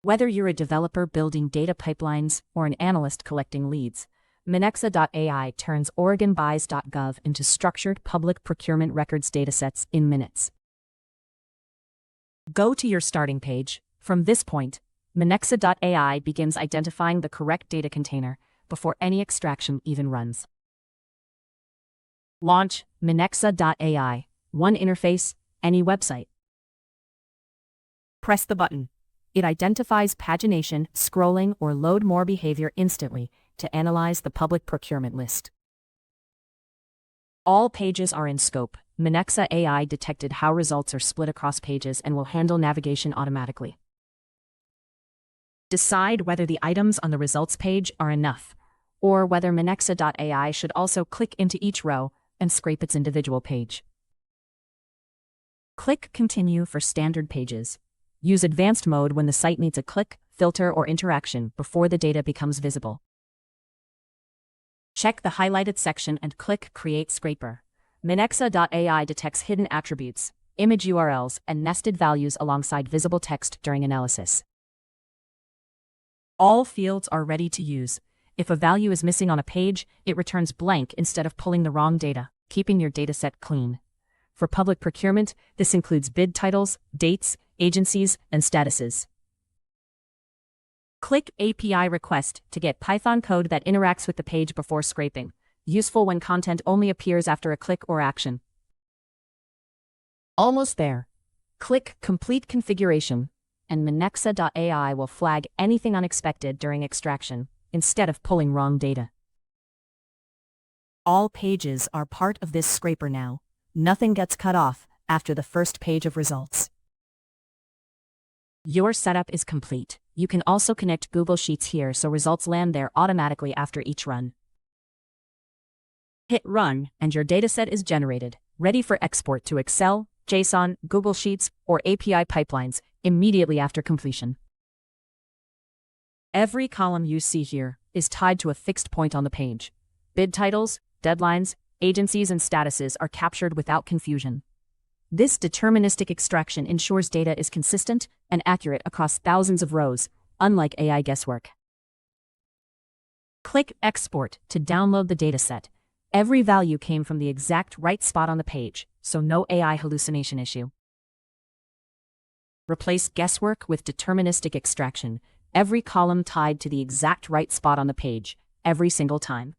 Whether you're a developer building data pipelines or an analyst collecting leads, Minexa.ai turns oregonbuys.gov into structured public procurement records datasets in minutes. Go to your starting page. From this point, Minexa.ai begins identifying the correct data container before any extraction even runs. Launch Minexa.ai. One interface, any website. Press the button. It identifies pagination, scrolling, or load more behavior instantly to analyze the public procurement list. All pages are in scope. Minexa.ai detected how results are split across pages and will handle navigation automatically. Decide whether the items on the results page are enough, or whether Minexa.ai should also click into each row and scrape its individual page. Click Continue for standard pages. Use advanced mode when the site needs a click, filter, or interaction before the data becomes visible. Check the highlighted section and click Create Scraper. Minexa.ai detects hidden attributes, image URLs, and nested values alongside visible text during analysis. All fields are ready to use. If a value is missing on a page, it returns blank instead of pulling the wrong data, keeping your dataset clean. For public procurement, this includes bid titles, dates, agencies, and statuses. Click API Request to get Python code that interacts with the page before scraping, useful when content only appears after a click or action. Almost there. Click Complete Configuration, and Minexa.ai will flag anything unexpected during extraction, instead of pulling wrong data. All pages are part of this scraper now. Nothing gets cut off after the first page of results. Your setup is complete. You can also connect Google Sheets here so results land there automatically after each run. Hit Run, and your dataset is generated, ready for export to Excel, JSON, Google Sheets, or API pipelines immediately after completion. Every column you see here is tied to a fixed point on the page. Bid titles, deadlines, agencies, and statuses are captured without confusion. This deterministic extraction ensures data is consistent and accurate across thousands of rows, unlike AI guesswork. Click Export to download the dataset. Every value came from the exact right spot on the page, so no AI hallucination issue. Replace guesswork with deterministic extraction. Every column tied to the exact right spot on the page, every single time.